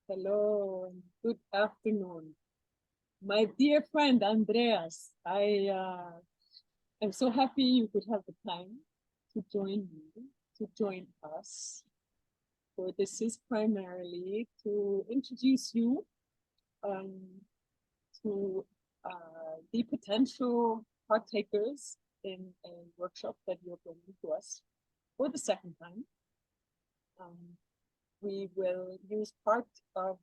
Hello and good afternoon. My dear friend Andreas, I am so happy you could have the time to join me, to join us. For this is primarily to introduce you um, to the potential partakers in a workshop that you're bringing to us for the second time. We will use part of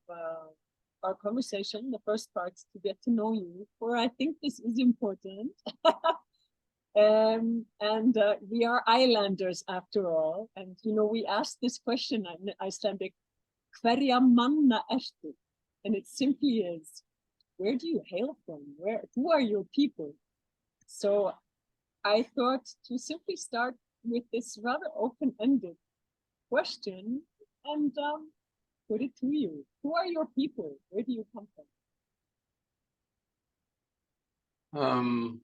our conversation, the first part, to get to know you, for I think this is important. And we are islanders after all. And, you know, we ask this question in Icelandic, hverja manna ertu? And it simply is, where do you hail from? Who are your people? So I thought to simply start with this rather open-ended question and put it to you. Who are your people? Where do you come from?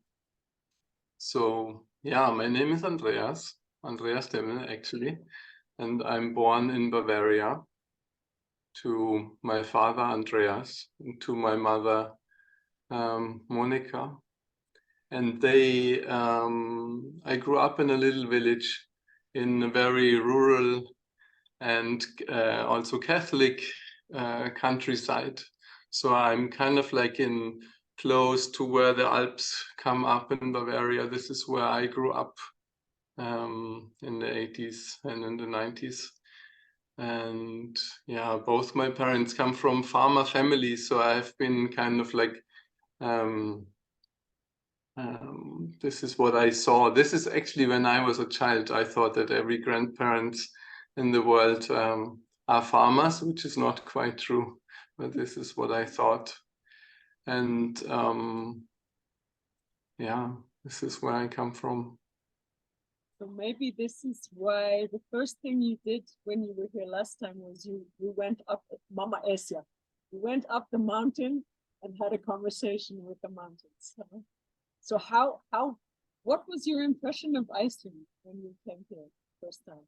So yeah, my name is Andreas Demmel actually, and I'm born in Bavaria to my father Andreas and to my mother Monica. And I grew up in a little village in a very rural and also Catholic countryside. So I'm kind of like close to where the Alps come up in Bavaria. This is where I grew up in the 80s and in the 90s. And yeah, both my parents come from farmer families, so I've been kind of like this is what I saw. This is actually when I was a child. I thought that every grandparent in the world are farmers, which is not quite true, but this is what I thought. And yeah, this is where I come from. So maybe this is why the first thing you did when you were here last time was you went up Mama Esia. You went up the mountain and had a conversation with the mountains. So what was your impression of Iceland when you came here first time?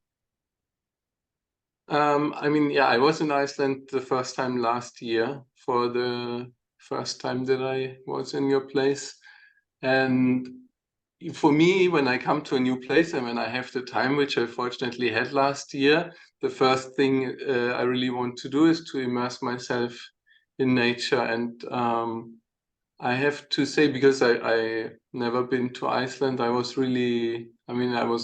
I mean, yeah, I was in Iceland the first time last year for the first time that I was in your place. And for me, when I come to a new place and when I have the time, which I fortunately had last year, the first thing I really want to do is to immerse myself in nature. And I have to say, because I never been to Iceland, I was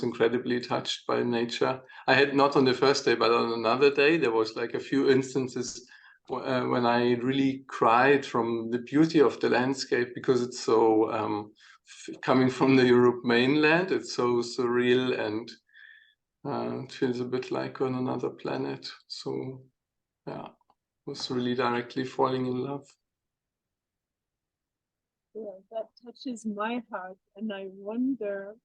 incredibly touched by nature. I had not on the first day, but on another day, there was like a few instances when I really cried from the beauty of the landscape, because it's so, coming from the Europe mainland, it's so surreal and it feels a bit like on another planet. So yeah, I was really directly falling in love. Yeah, that touches my heart, and I wonder,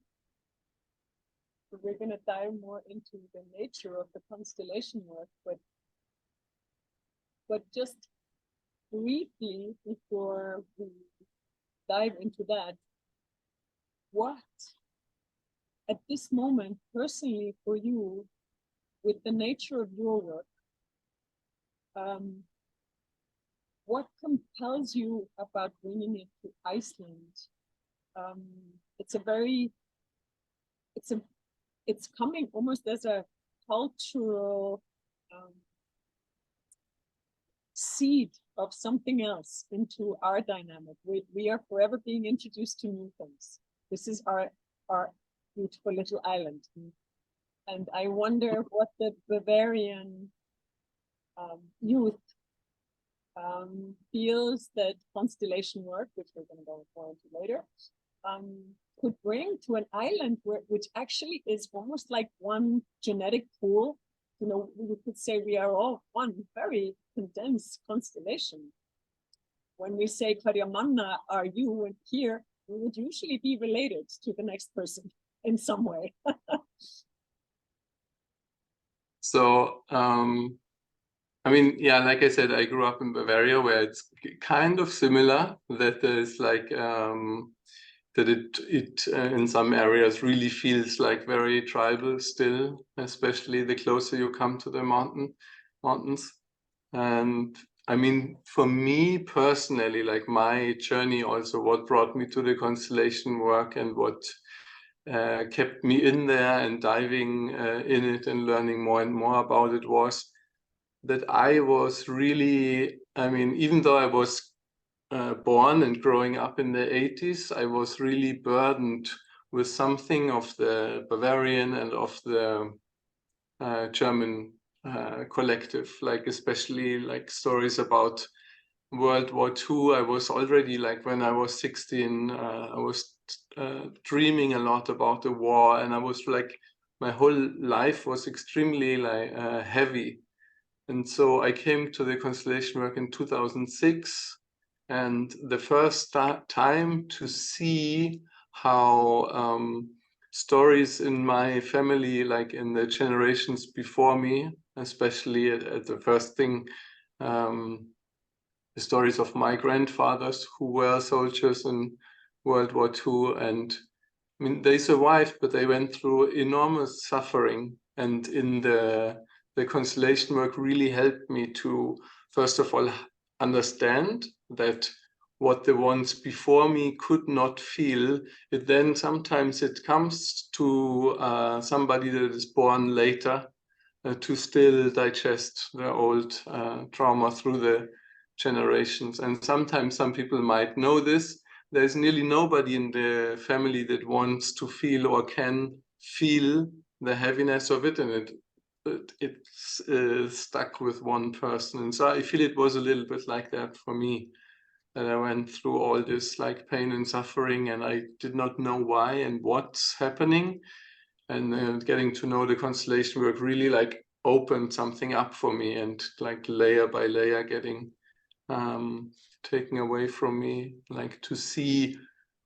we're going to dive more into the nature of the constellation work, but just briefly before we dive into that, what at this moment personally for you, with the nature of your work, what compels you about bringing it to Iceland? It's coming almost as a cultural seed of something else into our dynamic. We are forever being introduced to new things. This is our beautiful little island. And I wonder what the Bavarian youth feels that constellation work, which we're going to go more into later, could bring to an island which actually is almost like one genetic pool. You know, you could say we are all one very condensed constellation. When we say hverja manna are you, and here we would usually be related to the next person in some way. So I mean, yeah, like I said, I grew up in Bavaria, where it's kind of similar, that there's like that it in some areas really feels like very tribal still, especially the closer you come to the mountains. And I mean, for me personally, like my journey also, what brought me to the constellation work and what kept me in there and diving in it and learning more and more about it was that I was really, I mean, even though I was born and growing up in the 80s, I was really burdened with something of the Bavarian and of the German collective, like especially like stories about World War II. I was already like when I was 16, I was dreaming a lot about the war, and I was like my whole life was extremely like heavy. And so I came to the constellation work in 2006, and the first time to see how stories in my family, like in the generations before me, especially at the first thing, um, the stories of my grandfathers who were soldiers in World War II. And I mean, they survived, but they went through enormous suffering. And in the constellation work really helped me to, first of all, understand that what the ones before me could not feel, it then sometimes it comes to somebody that is born later to still digest the old trauma through the generations. And sometimes some people might know this. There's nearly nobody in the family that wants to feel or can feel the heaviness of it, and it's stuck with one person. And so I feel it was a little bit like that for me, that I went through all this like pain and suffering, and I did not know why and what's happening. And getting to know the constellation work really like opened something up for me, and like layer by layer getting taken away from me, like to see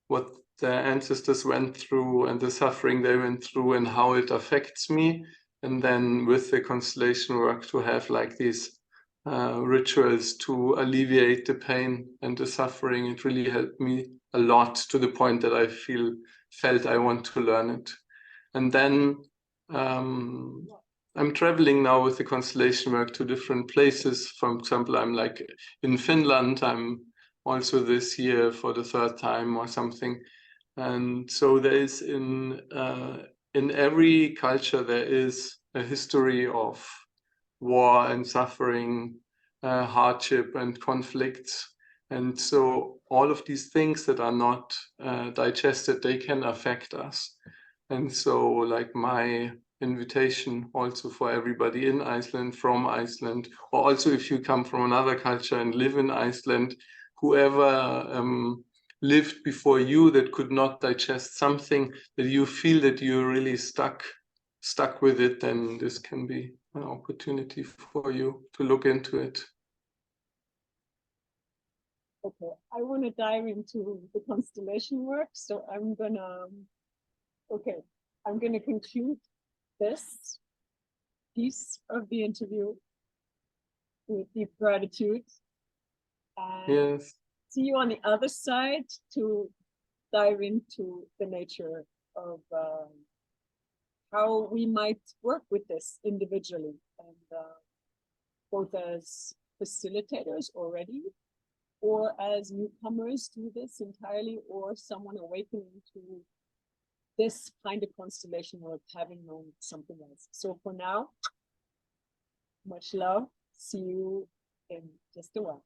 what the ancestors went through and the suffering they went through and how it affects me. And then with the constellation work to have like these rituals to alleviate the pain and the suffering, it really helped me a lot, to the point that I felt I want to learn it. And then I'm traveling now with the constellation work to different places. For example, I'm like in Finland. I'm also this year for the third time or something. And so there is in every culture there is a history of war and suffering, hardship and conflicts. And so all of these things that are not digested, they can affect us. And so like my invitation also for everybody in Iceland, from Iceland, or also if you come from another culture and live in Iceland, whoever lived before you that could not digest something, that you feel that you're really stuck with it, then this can be an opportunity for you to look into it. Okay, I want to dive into the constellation work, so I'm gonna conclude this piece of the interview with deep gratitude, and Yes. see you on the other side to dive into the nature of how we might work with this individually, and both as facilitators already, or as newcomers to this entirely, or someone awakening to this kind of constellation work, having known something else. So for now, much love. See you in just a while.